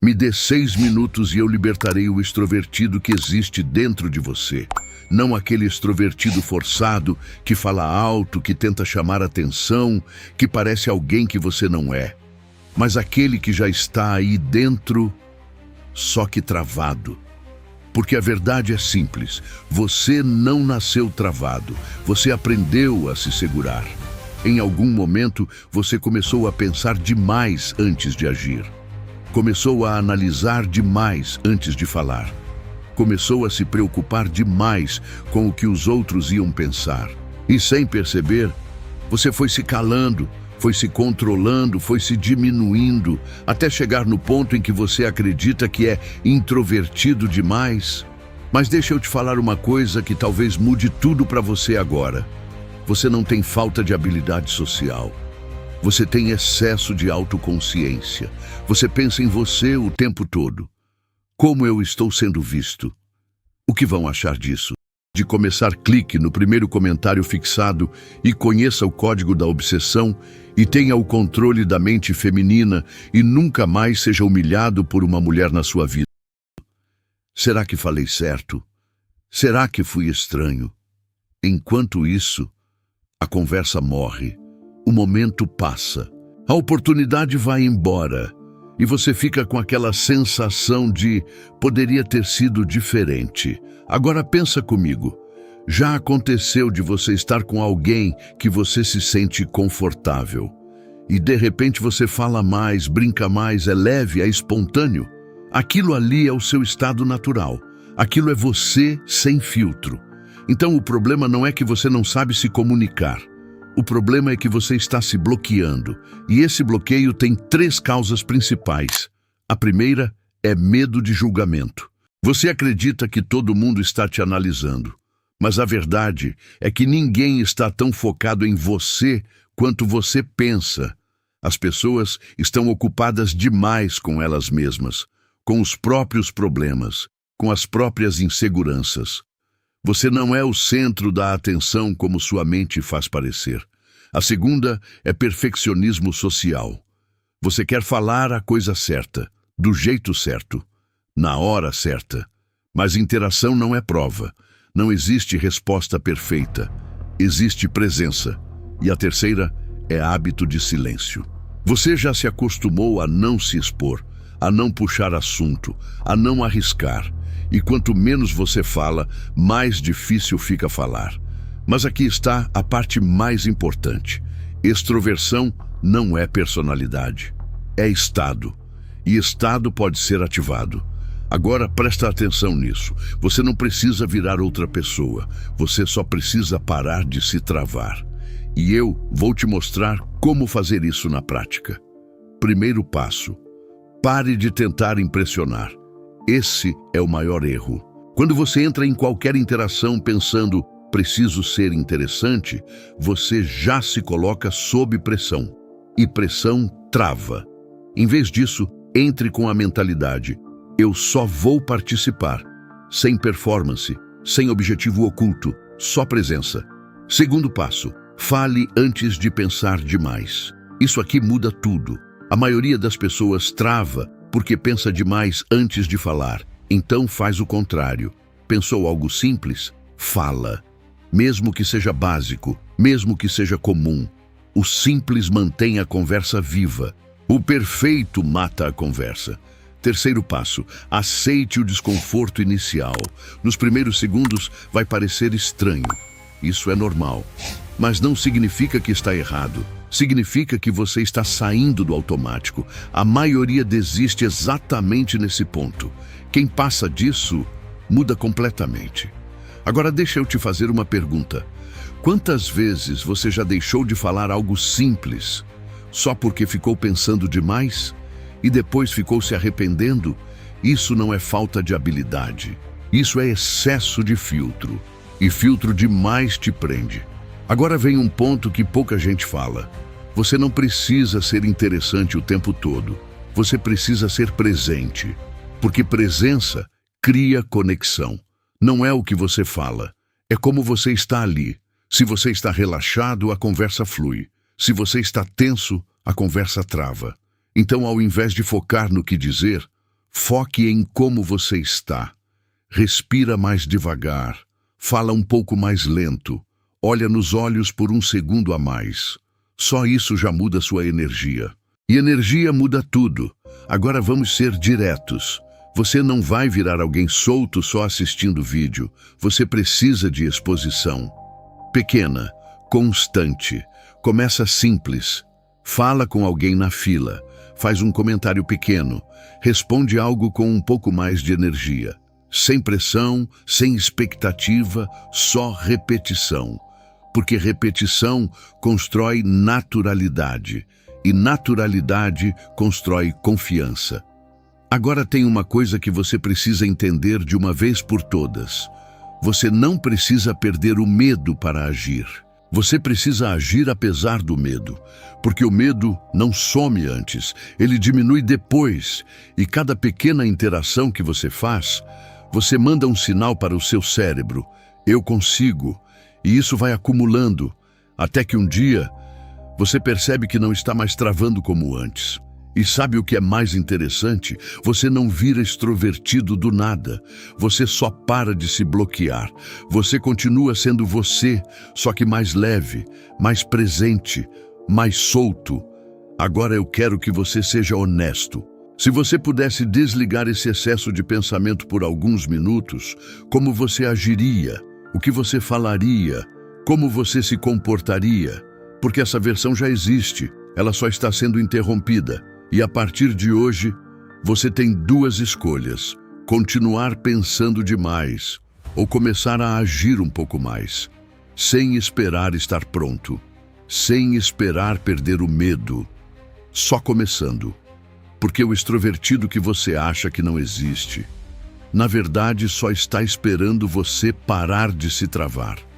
Me dê 6 minutos e eu libertarei o extrovertido que existe dentro de você. Não aquele extrovertido forçado, que fala alto, que tenta chamar atenção, que parece alguém que você não é. Mas aquele que já está aí dentro, só que travado. Porque a verdade é simples, você não nasceu travado, você aprendeu a se segurar. Em algum momento, você começou a pensar demais antes de agir. Começou a analisar demais antes de falar. Começou a se preocupar demais com o que os outros iam pensar. E sem perceber, você foi se calando, foi se controlando, foi se diminuindo, até chegar no ponto em que você acredita que é introvertido demais. Mas deixa eu te falar uma coisa que talvez mude tudo para você agora. Você não tem falta de habilidade social. Você tem excesso de autoconsciência. Você pensa em você o tempo todo. Como eu estou sendo visto? O que vão achar disso? De começar, clique no primeiro comentário fixado e conheça o código da obsessão e tenha o controle da mente feminina e nunca mais seja humilhado por uma mulher na sua vida. Será que falei certo? Será que fui estranho? Enquanto isso, a conversa morre. O momento passa, a oportunidade vai embora e você fica com aquela sensação de poderia ter sido diferente. Agora pensa comigo, já aconteceu de você estar com alguém que você se sente confortável e de repente você fala mais, brinca mais, é leve, é espontâneo? Aquilo ali é o seu estado natural, aquilo é você sem filtro. Então o problema não é que você não sabe se comunicar. O problema é que você está se bloqueando, e esse bloqueio tem 3 causas principais. A primeira é medo de julgamento. Você acredita que todo mundo está te analisando, mas a verdade é que ninguém está tão focado em você quanto você pensa. As pessoas estão ocupadas demais com elas mesmas, com os próprios problemas, com as próprias inseguranças. Você não é o centro da atenção como sua mente faz parecer. A segunda é perfeccionismo social. Você quer falar a coisa certa, do jeito certo, na hora certa. Mas interação não é prova. Não existe resposta perfeita. Existe presença. E a terceira é hábito de silêncio. Você já se acostumou a não se expor, a não puxar assunto, a não arriscar. E quanto menos você fala, mais difícil fica falar. Mas aqui está a parte mais importante. Extroversão não é personalidade, é estado. E estado pode ser ativado. Agora presta atenção nisso. Você não precisa virar outra pessoa. Você só precisa parar de se travar. E eu vou te mostrar como fazer isso na prática. Primeiro passo: pare de tentar impressionar. Esse é o maior erro. Quando você entra em qualquer interação pensando, preciso ser interessante, você já se coloca sob pressão. E pressão trava. Em vez disso, entre com a mentalidade: eu só vou participar. Sem performance, sem objetivo oculto, só presença. Segundo passo: fale antes de pensar demais. Isso aqui muda tudo. A maioria das pessoas trava porque pensa demais antes de falar. Então faz o contrário. Pensou algo simples? Fala. Mesmo que seja básico, mesmo que seja comum. O simples mantém a conversa viva. O perfeito mata a conversa. Terceiro passo: aceite o desconforto inicial. Nos primeiros segundos vai parecer estranho. Isso é normal. Mas não significa que está errado. Significa que você está saindo do automático. A maioria desiste exatamente nesse ponto. Quem passa disso muda completamente. Agora deixa eu te fazer uma pergunta. Quantas vezes você já deixou de falar algo simples só porque ficou pensando demais e depois ficou se arrependendo? Isso não é falta de habilidade. Isso é excesso de filtro. E filtro demais te prende. Agora vem um ponto que pouca gente fala. Você não precisa ser interessante o tempo todo. Você precisa ser presente. Porque presença cria conexão. Não é o que você fala. É como você está ali. Se você está relaxado, a conversa flui. Se você está tenso, a conversa trava. Então, ao invés de focar no que dizer, Foque em como você está. Respira mais devagar. Fala um pouco mais lento. Olha nos olhos por um segundo a mais. Só isso já muda sua energia. E energia muda tudo. Agora vamos ser diretos. Você não vai virar alguém solto só assistindo vídeo. Você precisa de exposição. Pequena, constante. Começa simples. Fala com alguém na fila. Faz um comentário pequeno. Responde algo com um pouco mais de energia. Sem pressão, sem expectativa, só repetição. Porque repetição constrói naturalidade. E naturalidade constrói confiança. Agora tem uma coisa que você precisa entender de uma vez por todas. Você não precisa perder o medo para agir. Você precisa agir apesar do medo, porque o medo não some antes, ele diminui depois, e cada pequena interação que você faz, você manda um sinal para o seu cérebro, eu consigo, e isso vai acumulando, até que um dia você percebe que não está mais travando como antes. E sabe o que é mais interessante? Você não vira extrovertido do nada. Você só para de se bloquear. Você continua sendo você, só que mais leve, mais presente, mais solto. Agora eu quero que você seja honesto. Se você pudesse desligar esse excesso de pensamento por alguns minutos, como você agiria? O que você falaria? Como você se comportaria? Porque essa versão já existe, ela só está sendo interrompida. E a partir de hoje, você tem duas escolhas: continuar pensando demais ou começar a agir um pouco mais, sem esperar estar pronto, sem esperar perder o medo, só começando. Porque o extrovertido que você acha que não existe, na verdade só está esperando você parar de se travar.